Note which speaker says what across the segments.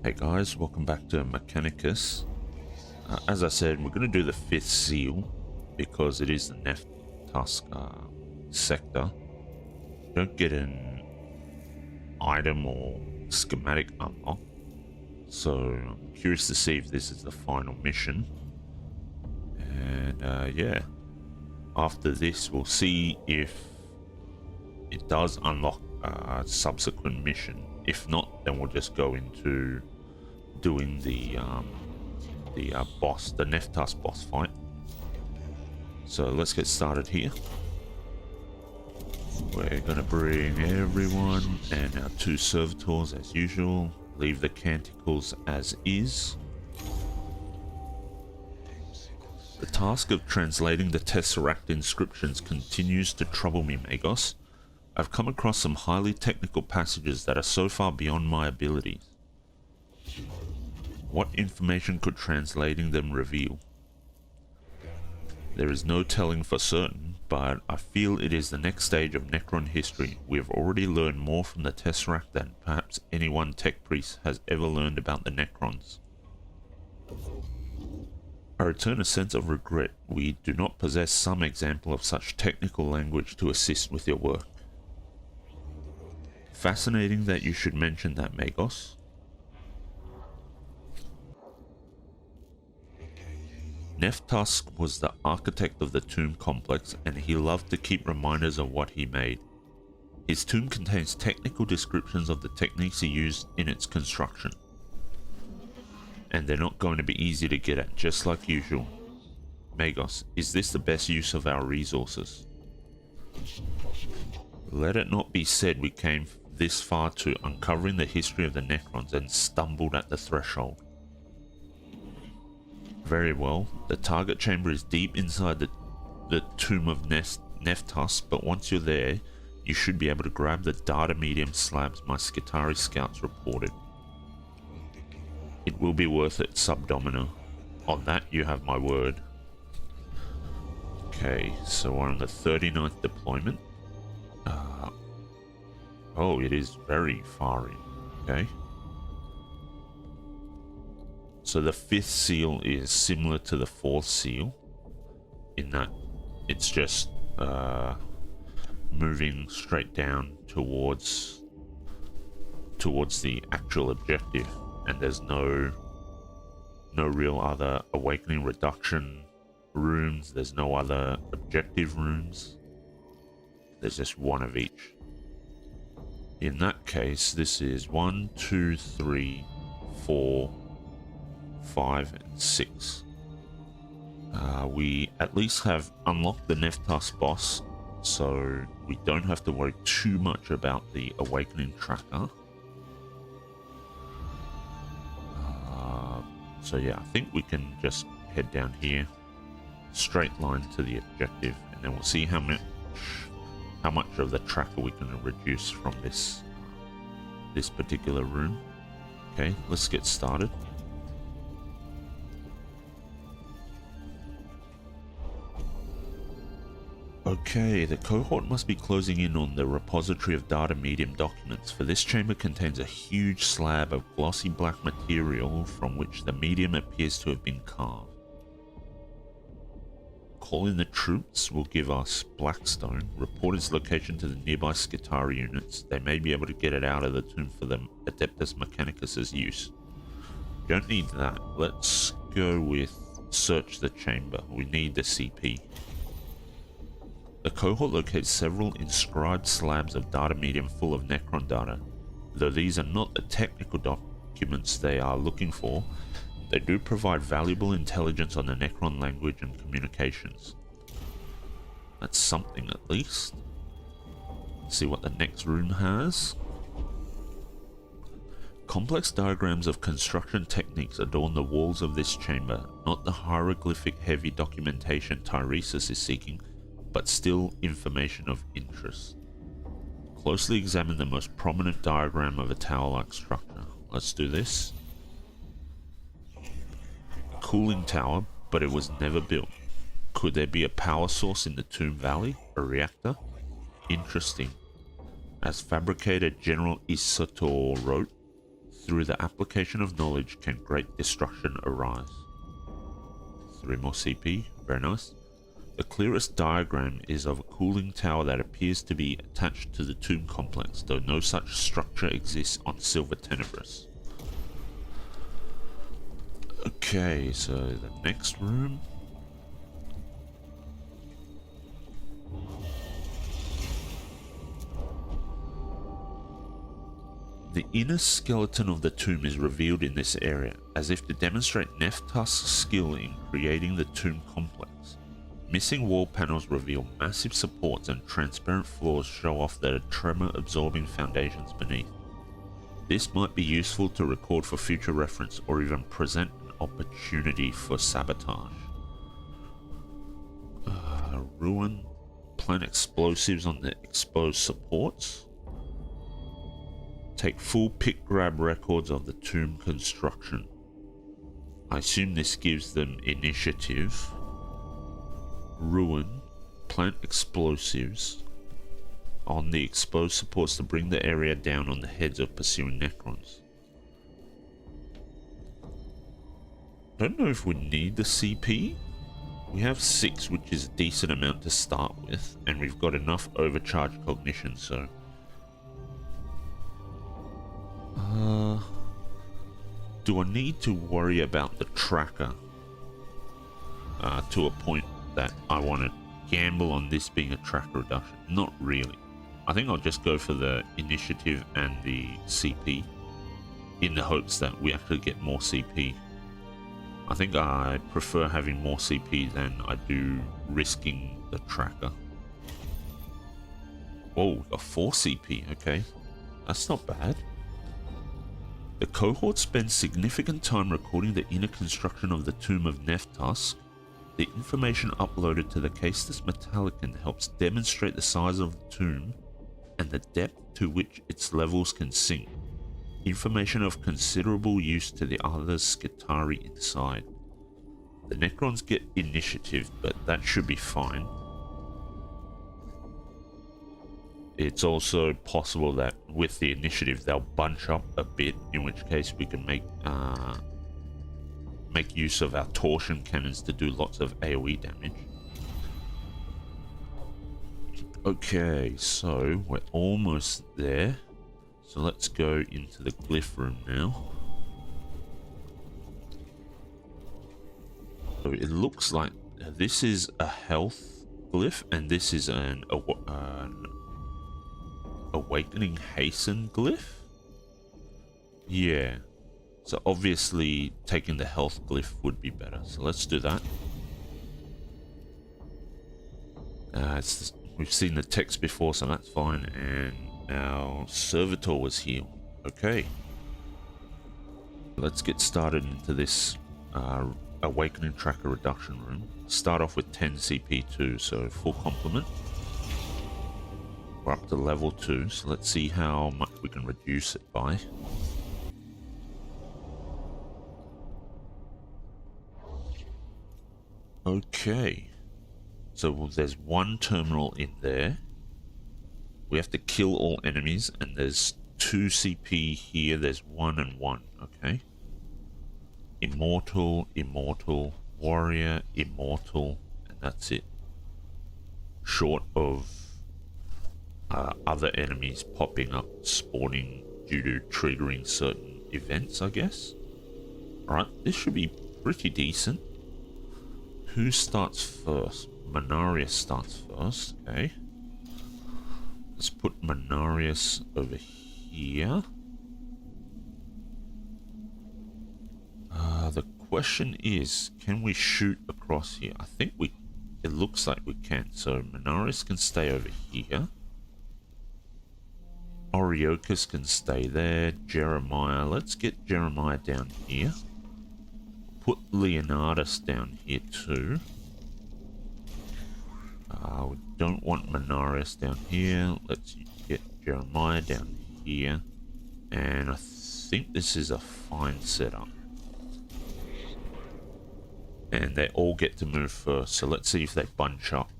Speaker 1: Hey guys, welcome back to Mechanicus. As I said, we're going to do the 5th seal because it is the Neft Tusk sector. You don't get an item or schematic unlock, so I'm curious to see if this is the final mission. And yeah, after this we'll see if it does unlock a subsequent mission. If not, then we'll just go into doing the boss, the Neft Tusk boss fight. So let's get started here. We're gonna bring everyone and our 2 servitors as usual. Leave the canticles as is. The task of translating the Tesseract inscriptions continues to trouble me, Magos. I've come across some highly technical passages that are so far beyond my abilities. What information could translating them reveal? There is no telling for certain, but I feel it is the next stage of Necron history. We have already learned more from the Tesseract than perhaps any one tech priest has ever learned about the Necrons. I return a sense of regret we do not possess some example of such technical language to assist with your work. Fascinating that you should mention that, Magos. Neft Tusk was the architect of the tomb complex, and he loved to keep reminders of what he made. His tomb contains technical descriptions of the techniques he used in its construction. And they're not going to be easy to get at, just like usual. Magos, is this the best use of our resources? Let it not be said we came this far to uncovering the history of the Necrons and stumbled at the threshold. Very well, the target chamber is deep inside the tomb of Neft Tusk, but once you're there, you should be able to grab the data medium slabs my Skitarii scouts reported. It will be worth it, Subdomino. On that, you have my word. Okay, so we're on the 39th deployment. Oh, it is very far in. Okay. So the 5th seal is similar to the 4th seal in that it's just moving straight down towards the actual objective, and there's no real other awakening reduction rooms. There's no other objective rooms. There's just one of each. In that case, this is 1, 2, 3, 4, 5, and 6. We at least have unlocked the Neft Tusk boss, so we don't have to worry too much about the awakening tracker. So yeah, I think we can just head down here, straight line to the objective, and then we'll see how much of the tracker we can reduce from this particular room. Okay, let's get started. Okay, the cohort must be closing in on the repository of data medium documents, for this chamber contains a huge slab of glossy black material from which the medium appears to have been carved. Calling the troops will give us Blackstone. Report its location to the nearby Skitarii units. They may be able to get it out of the tomb for the Adeptus Mechanicus' use. Don't need that. Let's go with search the chamber. We need the CP. The cohort locates several inscribed slabs of data medium full of Necron data. Though these are not the technical documents they are looking for, they do provide valuable intelligence on the Necron language and communications. That's something at least. Let's see what the next room has. Complex diagrams of construction techniques adorn the walls of this chamber, not the hieroglyphic heavy documentation Tiresias is seeking, but still information of interest. Closely examine the most prominent diagram of a tower-like structure. Let's do this. Cooling tower, but it was never built. Could there be a power source in the Tomb Valley? A reactor? Interesting. As fabricator General Isator wrote, Through the application of knowledge can great destruction arise. 3 more CP, very nice. The clearest diagram is of a cooling tower that appears to be attached to the tomb complex, though no such structure exists on Silver Tenebris. Okay, so the next room. The inner skeleton of the tomb is revealed in this area, as if to demonstrate Nephtusk's skill in creating the tomb complex. Missing wall panels reveal massive supports, and transparent floors show off the tremor-absorbing foundations beneath. This might be useful to record for future reference, or even present an opportunity for sabotage. Ruin. Plant explosives on the exposed supports. Take full pick grab records of the tomb construction. I assume this gives them initiative. Ruin. Plant explosives on the exposed supports to bring the area down on the heads of pursuing Necrons. Don't know if we need the CP. We have 6, which is a decent amount to start with, and we've got enough overcharged cognition, so... do I need to worry about the tracker to a point that I want to gamble on this being a tracker reduction? Not really. I think I'll just go for the initiative and the CP in the hopes that we actually get more CP. I think I prefer having more CP than I do risking the tracker. Whoa, we got 4 CP, okay. That's not bad. The cohort spends significant time recording the inner construction of the tomb of Nephtusk. The information uploaded to the Caestus Metallicon helps demonstrate the size of the tomb and the depth to which its levels can sink. Information of considerable use to the other Skitarii inside. The Necrons get initiative, but that should be fine. It's also possible that with the initiative they'll bunch up a bit, in which case we can make use of our torsion cannons to do lots of AoE damage. Okay, so we're almost there. So let's go into the glyph room now. So it looks like this is a health glyph, and this is an awakening hasten glyph. Yeah. So obviously taking the health glyph would be better. So let's do that. We've seen the text before, so that's fine. And our servitor was healed. Okay. Let's get started into this awakening tracker reduction room. Start off with 10 CP2, so full complement. We're up to level 2, so let's see how much we can reduce it by. Okay. So there's 1 terminal in there. We have to kill all enemies, and there's 2 CP here. There's 1 and 1, okay? Immortal, immortal, warrior, immortal, and that's it. Short of other enemies popping up, spawning due to triggering certain events, I guess. Alright, this should be pretty decent. Who starts first? Manarius starts first, okay. Let's put Manarius over here. The question is, can we shoot across here? I think it looks like we can. So Manarius can stay over here. Oriochus can stay there. Jeremiah, let's get Jeremiah down here. Put Leonardus down here too. We don't want Manarius down here. Let's get Jeremiah down here. And I think this is a fine setup. And they all get to move first, so let's see if they bunch up.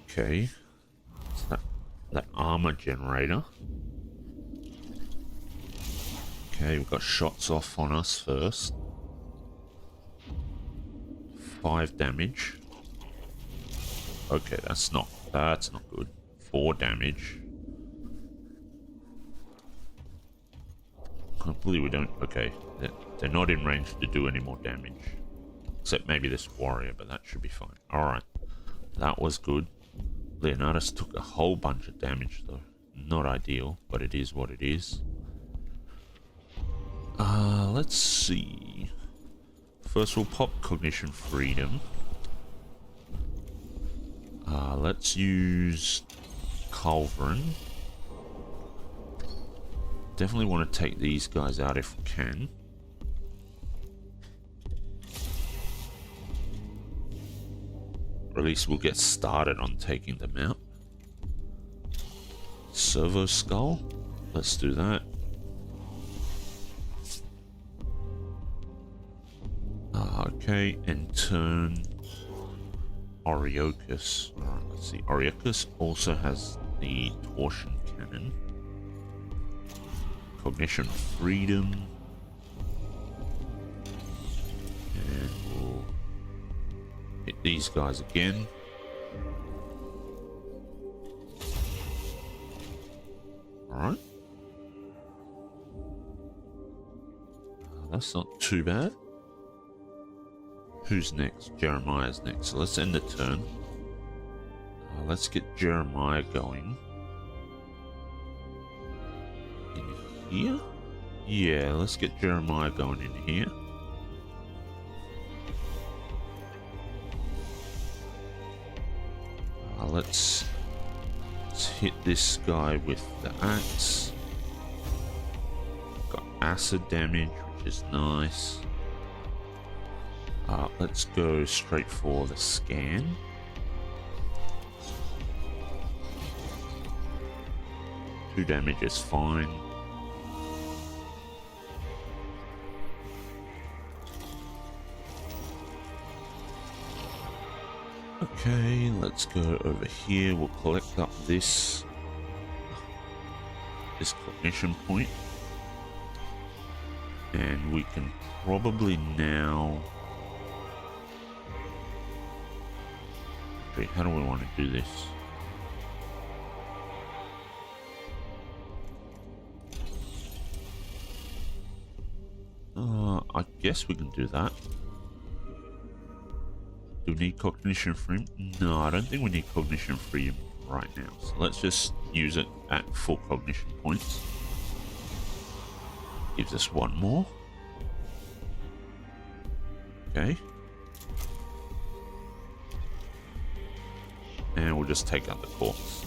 Speaker 1: Okay. that armor generator. Okay, we've got shots off on us first. 5 damage. Okay, that's not good. 4 damage. Hopefully we don't... Okay, they're not in range to do any more damage. Except maybe this warrior, but that should be fine. Alright, that was good. Leonidas took a whole bunch of damage though. Not ideal, but it is what it is. Let's see. First we'll pop Cognition Freedom. Let's use Culverin. Definitely want to take these guys out if we can. Or at least we'll get started on taking them out. Servo Skull. Let's do that. Okay, and turn Oriochus. Alright, let's see. Oriochus also has the Torsion Cannon. Cognition Freedom. And we'll hit these guys again. Alright. That's not too bad. Who's next? Jeremiah's next. So let's end the turn. Let's get Jeremiah going. In here? Yeah, let's get Jeremiah going in here. Let's hit this guy with the axe. Got acid damage, which is nice. Let's go straight for the scan. Two damage is fine. Okay, let's go over here. We'll collect up this cognition point. And we can probably now... Okay, how do we want to do this? I guess we can do that. Do we need cognition freedom? No, I don't think we need cognition freedom right now. So let's just use it at full cognition points. Gives us one more. Okay. And we'll just take out the corpse.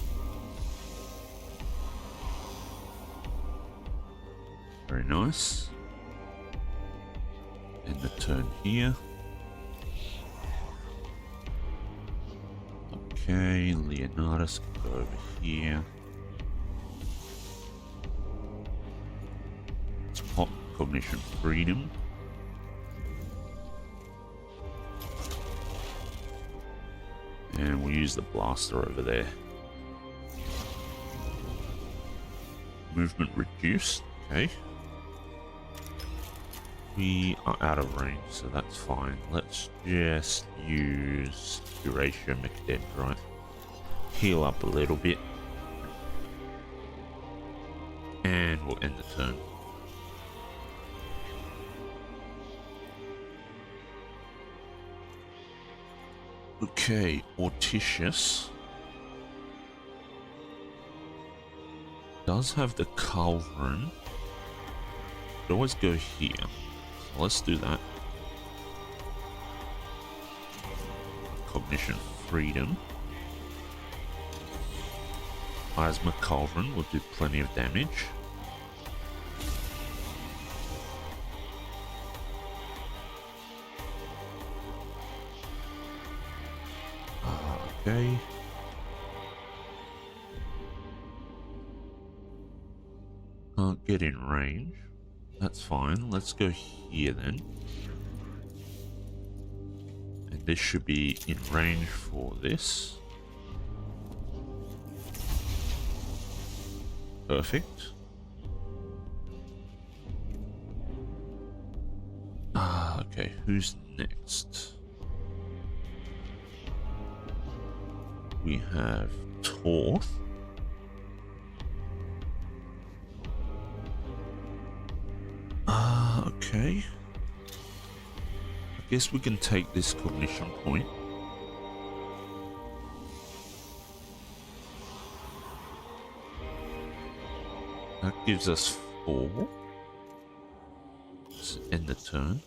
Speaker 1: Very nice. And the turn here. Okay, Leonidas can go over here. Let's pop Cognition Freedom. And we'll use the blaster over there. Movement reduced, okay. We are out of range, so that's fine. Let's just use Curatio Mechadendrite. Heal up a little bit. And we'll end the turn. Okay, Orticius does have the Culverin. Could always go here. So let's do that. Cognition Freedom. Plasma Culverin will do plenty of damage. Okay. Can't get in range. That's fine. Let's go here then. And this should be in range for this. Perfect. Okay, who's next? We have Torth. Okay. I guess we can take this cognition point. That gives us 4. Let's end the turn.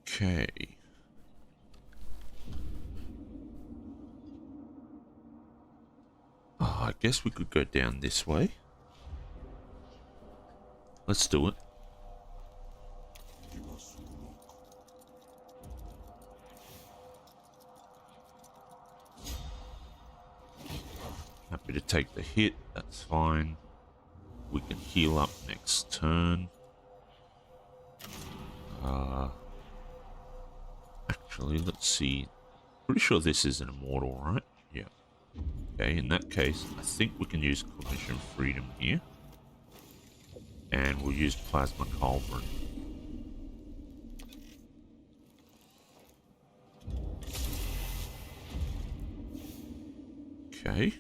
Speaker 1: Okay. I guess we could go down this way. Let's do it. Happy to take the hit, that's fine. We can heal up next turn. Actually, let's see. Pretty sure this is an immortal, right? Yeah. Okay, in that case, I think we can use Cognition Freedom here. And we'll use Plasma Cauldron. Okay.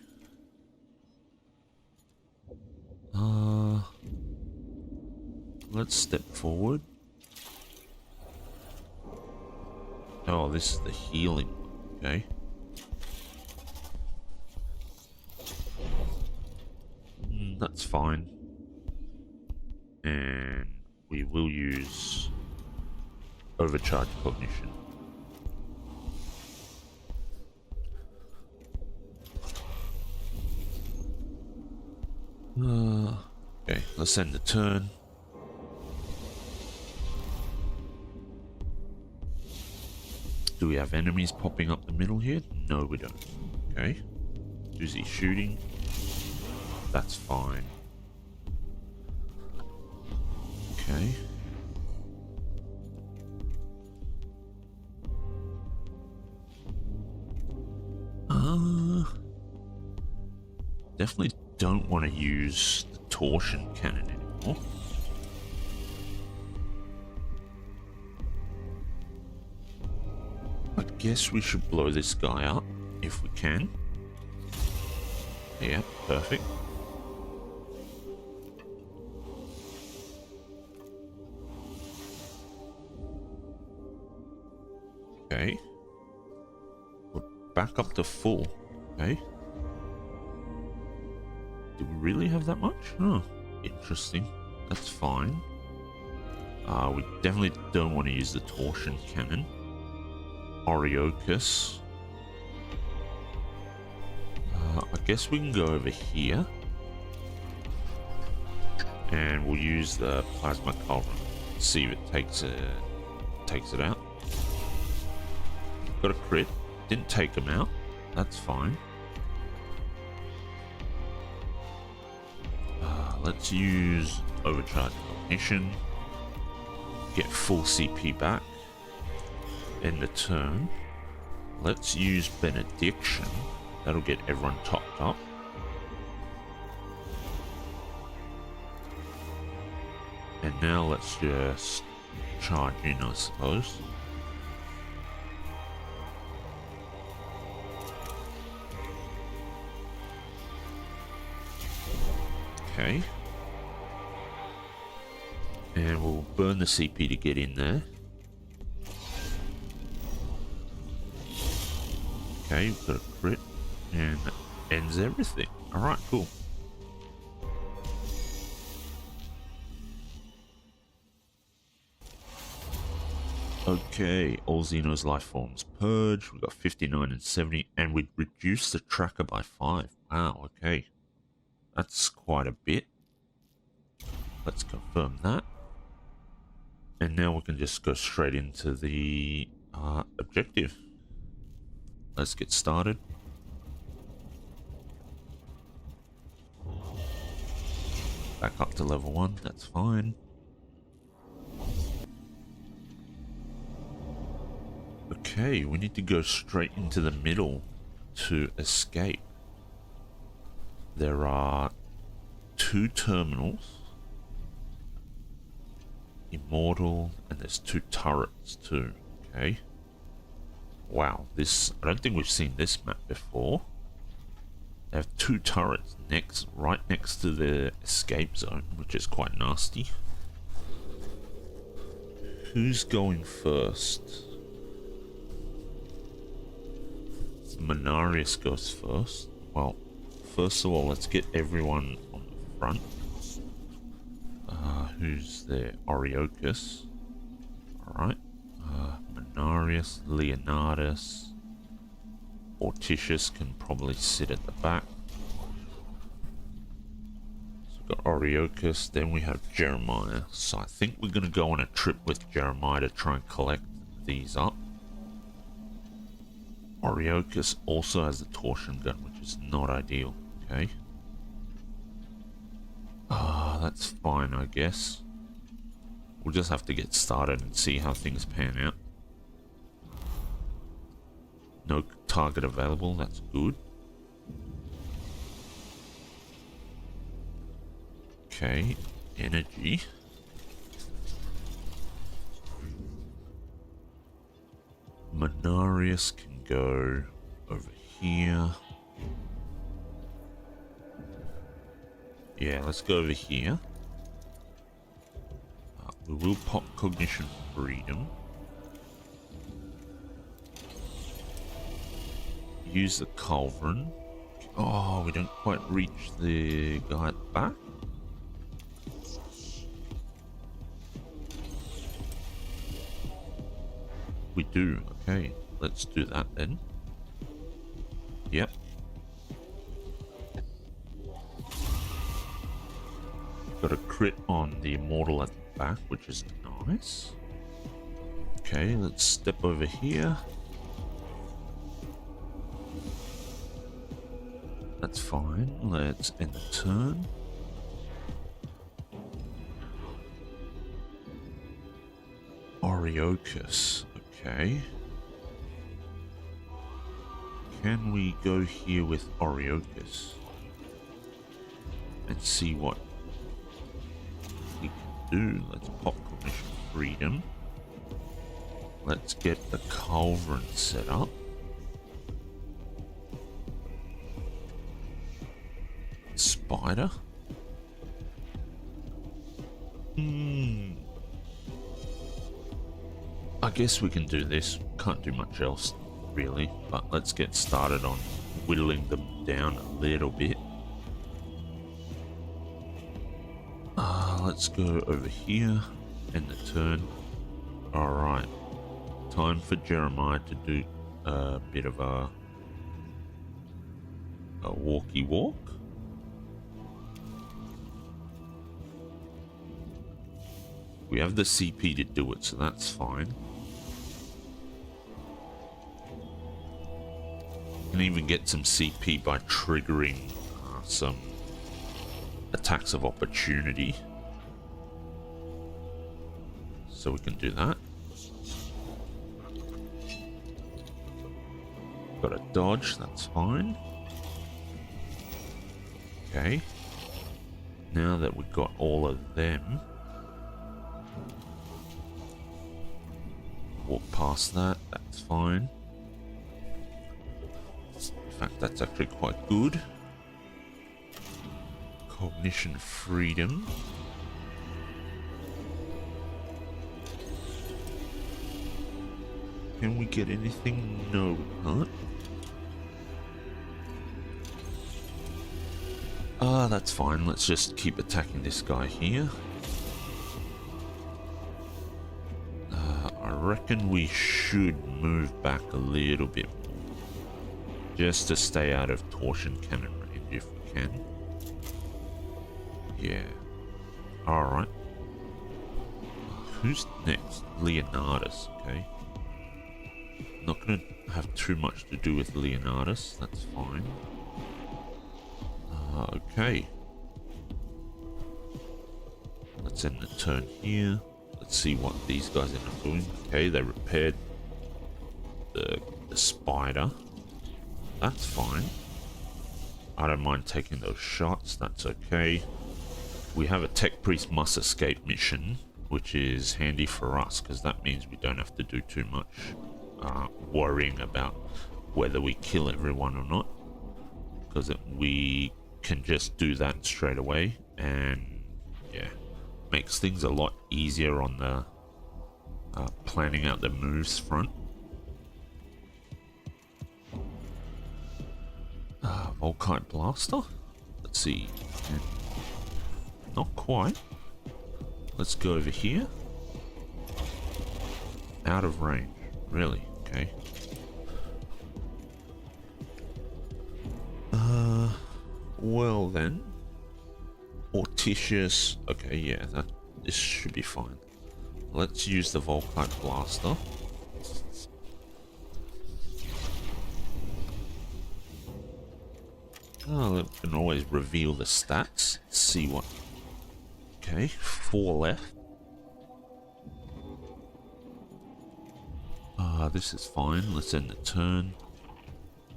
Speaker 1: Let's step forward. Oh, this is the healing. Okay. That's fine. And we will use Overcharge Cognition. Okay, let's end the turn. Do we have enemies popping up the middle here? No, we don't. Okay. Who's he shooting? That's fine. Okay. Definitely don't want to use the torsion cannon anymore. I guess we should blow this guy up if we can. Yeah, perfect. Okay. We're back up to full. Okay. Do we really have that much? Oh, interesting. That's fine. We definitely don't want to use the torsion cannon. Oriochus. I guess we can go over here. And we'll use the Plasma Cauldron. See if it takes it out. Got a crit. Didn't take him out. That's fine. Let's use Overcharge Cognition. Get full CP back. End the turn. Let's use Benediction. That'll get everyone topped up. And now let's just charge in, I suppose. Okay. And we'll burn the CP to get in there. Okay, we've got a crit. And that ends everything. Alright, cool. Okay, all Xeno's life forms purge. We've got 59 and 70. And we reduced the tracker by 5. Wow, okay. That's quite a bit. Let's confirm that. And now we can just go straight into the objective. Let's get started. Back up to level 1, that's fine. Okay, we need to go straight into the middle. to escape. There are 2 terminals. Immortal, and there's 2 turrets too. Okay. Wow, this, I don't think we've seen this map before. They have 2 turrets right next to the escape zone, which is quite nasty. Who's going first? Menarius goes first. Well, first of all, let's get everyone on the front. Who's there? Oriochus. Alright. Menarius, Leonardus. Orticius can probably sit at the back. So we've got Oriochus, then we have Jeremiah. So I think we're going to go on a trip with Jeremiah to try and collect these up. Oriochus also has a torsion gun, which is not ideal. Okay. That's fine, I guess. We'll just have to get started and see how things pan out. No target available, that's good. Okay, energy. Menarius can go over here. Yeah, let's go over here. We will pop Cognition Freedom. Use the Culverin. Oh, we don't quite reach the guy at the back. We do. Okay, let's do that then. Yep. Got a crit on the Immortal at the back, which is nice. Okay, let's step over here. That's fine. Let's end the turn. Oriochus. Okay. Can we go here with Oriochus and see what we can do? Let's pop Cognition Freedom. Let's get the Culverin set up. Spider. I guess we can do this. Can't do much else, really. But let's get started on whittling them down a little bit. Let's go over here. End the turn. Alright. Time for Jeremiah to do a bit of a walkie walk. We have the CP to do it, so that's fine. Can even get some CP by triggering some attacks of opportunity. So we can do that. Got a dodge, that's fine. Okay. Now that we've got all of them, walk past that, that's fine. In fact, that's actually quite good. Cognition Freedom. Can we get anything? No, we can't. That's fine. Let's just keep attacking this guy here. I reckon we should move back a little bit more, just to stay out of torsion cannon range if we can. Yeah. Alright. Who's next? Leonardus, okay. Not gonna have too much to do with Leonardus, that's fine. Okay. Let's end the turn here. Let's see what these guys end up doing. Okay, they repaired the spider. that's fine. I don't mind taking those shots, that's okay. We have a Tech Priest Must Escape mission, which is handy for us, because that means we don't have to do too much worrying about whether we kill everyone or not. Because we can just do that straight away, and yeah, makes things a lot easier on the planning out the moves front. Volkite Blaster? Let's see. Not quite. Let's go over here. Out of range. Really? Okay. Well then. Orticious. Okay, yeah, this should be fine. Let's use the Volkite Blaster. Oh, we can always reveal the stats. See what. Okay, 4 left. This is fine. Let's end the turn.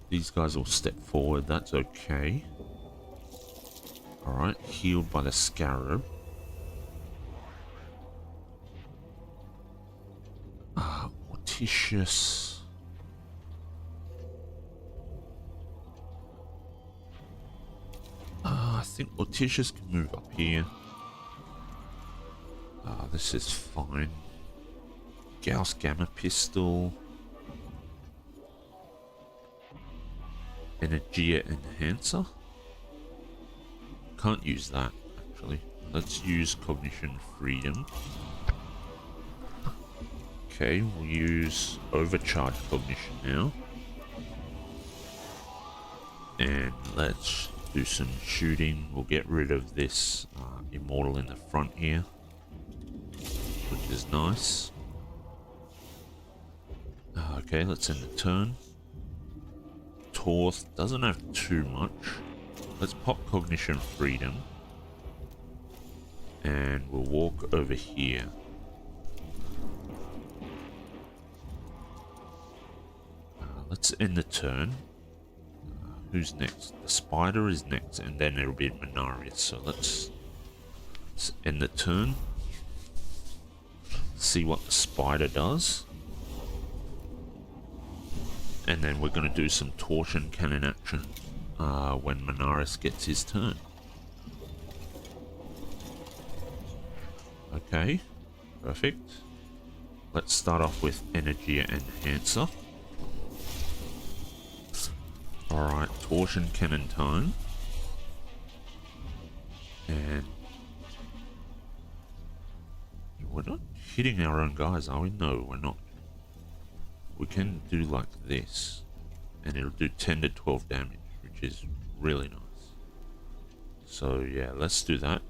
Speaker 1: These guys will step forward. That's okay. Alright, healed by the Scarab. Morticious. I think Morticious can move up here. This is fine. Gauss Gamma Pistol. Energia Enhancer. Can't use that, actually. Let's use Cognition Freedom. Okay, we'll use Overcharge Cognition now. And let's do some shooting. We'll get rid of this Immortal in the front here, which is nice. Okay, let's end the turn. Torth doesn't have too much. Let's pop Cognition Freedom. And we'll walk over here. Let's end the turn. Who's next? The Spider is next, and then it'll be Minarius. So let's end the turn. See what the Spider does. And then we're going to do some Torsion Cannon action when Minarius gets his turn. Okay, perfect. Let's start off with Energia Enhancer. Alright, Torsion Cannon time. And we're not hitting our own guys, are we? No, we're not. We can do like this, and it'll do 10 to 12 damage, which is really nice. So yeah, let's do that.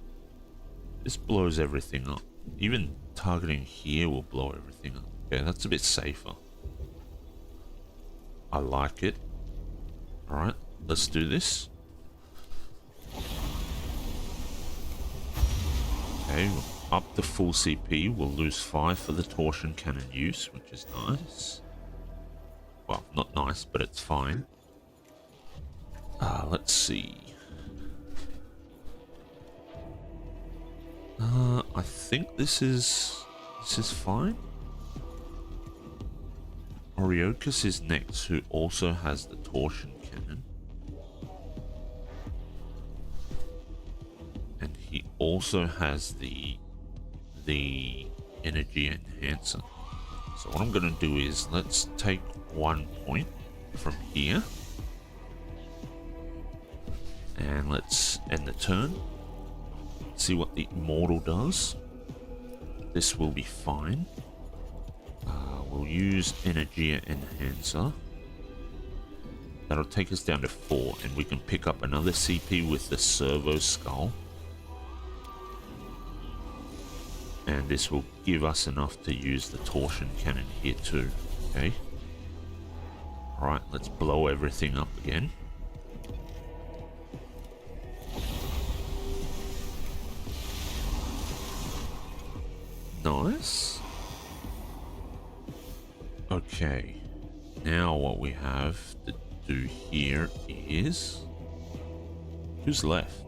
Speaker 1: This blows everything up. Even targeting here will blow everything up. Okay, that's a bit safer. I like it. Alright, let's do this. Okay, we're up to full CP. We'll lose 5 for the Torsion Cannon use, which is nice. Well, not nice, but it's fine. Let's see. I think this is fine. Oriokus is next, who also has the Torsion Cannon. And he also has the Energy Enhancer. So what I'm going to do is, let's take 1 point from here. And let's end the turn. See what the Immortal does. This will be fine. We'll use Energia Enhancer. That'll take us down to 4, and we can pick up another CP with the Servo Skull. And this will give us enough to use the Torsion Cannon here too. Okay. Alright, let's blow everything up again. Nice. Okay. Now what we have, the do here is... Who's left?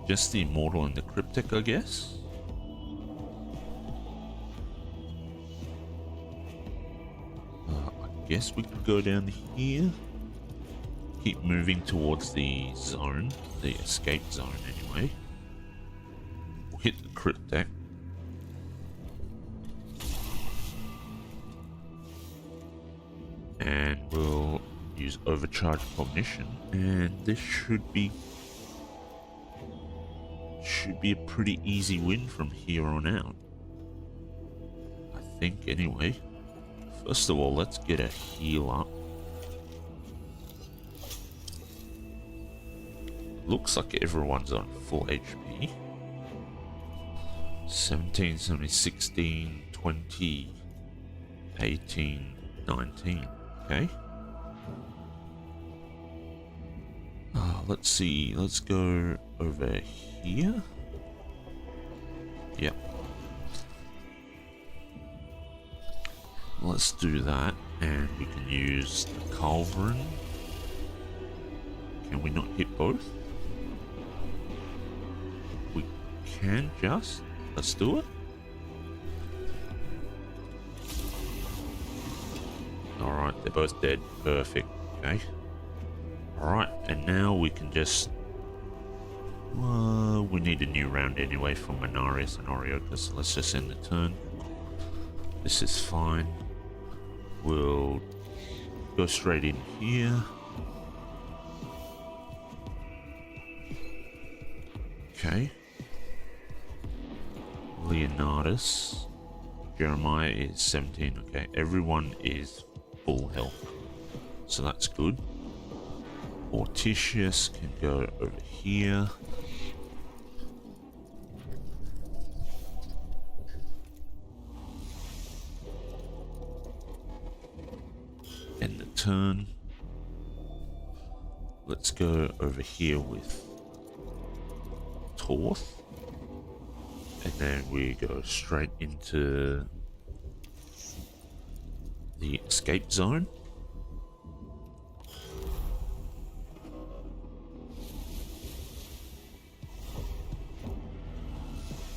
Speaker 1: Just the Immortal and the Cryptic, I guess? I guess we could go down here. Keep moving towards the zone, the escape zone anyway. We'll hit the Cryptic. And we'll use overcharge cognition, and this should be a pretty easy win from here on out, I think. Anyway, first of all, let's get a heal up. Looks like everyone's on full HP. 17, 17, 16, 20, 18, 19. Okay. Let's see. Let's go over here. Yep. Let's do that, and we can use the Culverin. Can we not hit both? We can just. Let's do it. Alright, they're both dead. Perfect. Okay. Alright, and now we can just... we need a new round anyway for Manarius and Orioka, so let's just end the turn. This is fine. We'll go straight in here. Okay. Leonardus. Jeremiah is 17. Okay, everyone is full health, so that's good. Morticius can go over here. End the turn. Let's go over here with Torth. And then we go straight into the escape zone.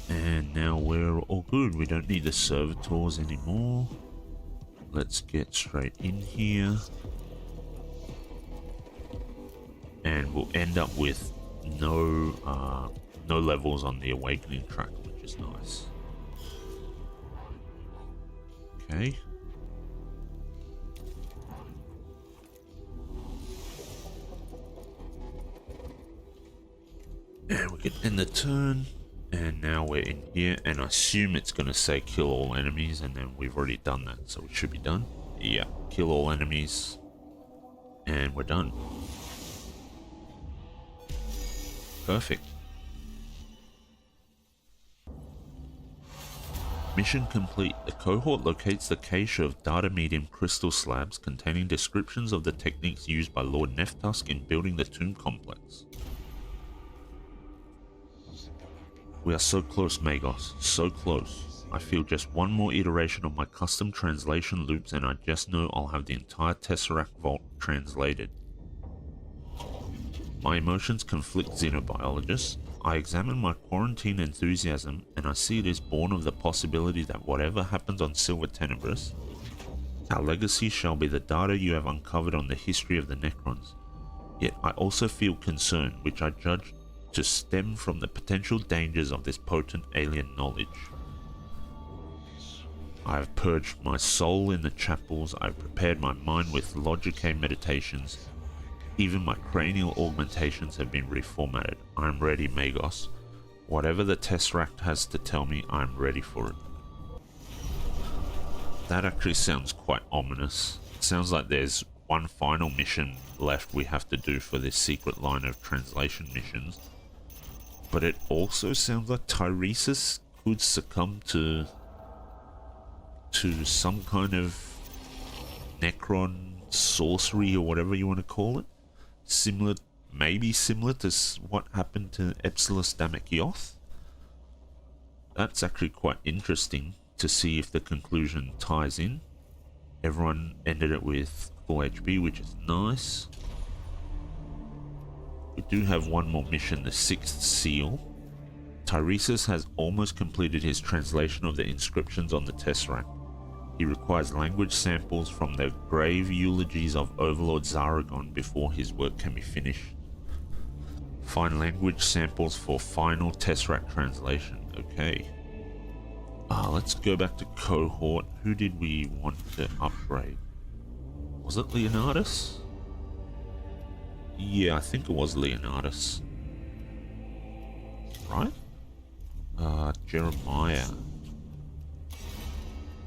Speaker 1: And now we're all good. We don't need the servitors anymore. Let's get straight in here. And we'll end up with no levels on the awakening track, which is nice. Okay. And we can end the turn. And now we're in here, and I assume it's going to say kill all enemies, and then we've already done that, so it should be done. Yeah, kill all enemies, and we're done. Perfect. Mission complete. The cohort locates the cache of data medium crystal slabs containing descriptions of the techniques used by Lord Neftusk in building the tomb complex. We are so close, Magos. So close. I feel just one more iteration of my custom translation loops and I just know I'll have the entire Tesseract Vault translated. My emotions conflict, xenobiologist. I examine my quarantine enthusiasm and I see it is born of the possibility that whatever happens on Silver Tenebris, our legacy shall be the data you have uncovered on the history of the Necrons. Yet I also feel concern, which I judge to stem from the potential dangers of this potent alien knowledge. I have purged my soul in the chapels, I have prepared my mind with logicae meditations, even my cranial augmentations have been reformatted. I am ready, Magos. Whatever the Tesseract has to tell me, I am ready for it. That actually sounds quite ominous. It sounds like there's one final mission left we have to do for this secret line of translation missions. But it also sounds like Tyresis could succumb to some kind of Necron sorcery or whatever you want to call it. Maybe similar to what happened to Epsilus Damakioth. That's actually quite interesting to see if the conclusion ties in. Everyone ended it with full HP, which is nice. We do have one more mission, the 6th Seal. Tiresias has almost completed his translation of the inscriptions on the Tesseract. He requires language samples from the grave eulogies of Overlord Zaragon before his work can be finished. Find language samples for final Tesseract translation. Okay. Let's go back to Cohort. Who did we want to upgrade? Was it Leonardus? Yeah, I think it was Leonardus. Right? Jeremiah.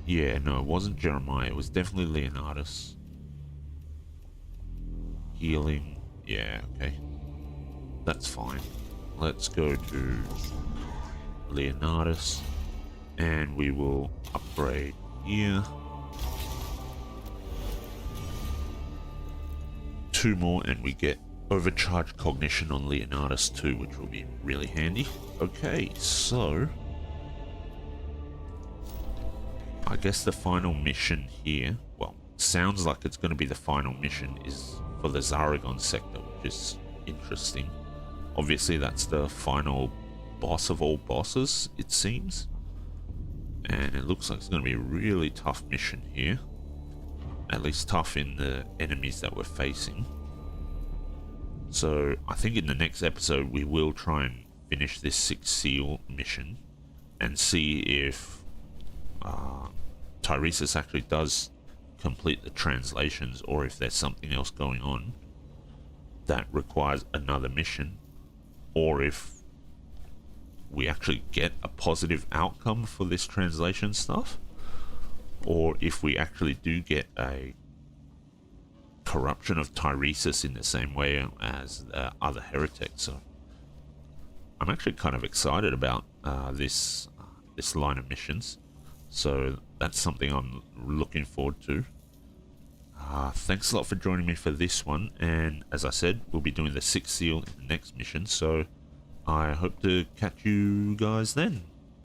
Speaker 1: Yeah, no, it wasn't Jeremiah. It was definitely Leonardus. Healing. Yeah, okay. That's fine. Let's go to Leonardus. And we will upgrade here. 2 more and we get overcharged cognition on Leonardus too, which will be really handy. Okay, so I guess the final mission here, well, sounds like it's going to be the final mission, is for the Zaragon sector, which is interesting. Obviously that's the final boss of all bosses, it seems. And it looks like it's going to be a really tough mission here. At least tough in the enemies that we're facing. So I think in the next episode we will try and finish this 6th Seal mission and see if Tiresias actually does complete the translations, or if there's something else going on that requires another mission, or if we actually get a positive outcome for this translation stuff, or if we actually do get a corruption of Tiresias in the same way as other heretics. So I'm actually kind of excited about this line of missions, so that's something I'm looking forward to. Thanks a lot for joining me for this one, and as I said, we'll be doing the 6th Seal in the next mission, so I hope to catch you guys then.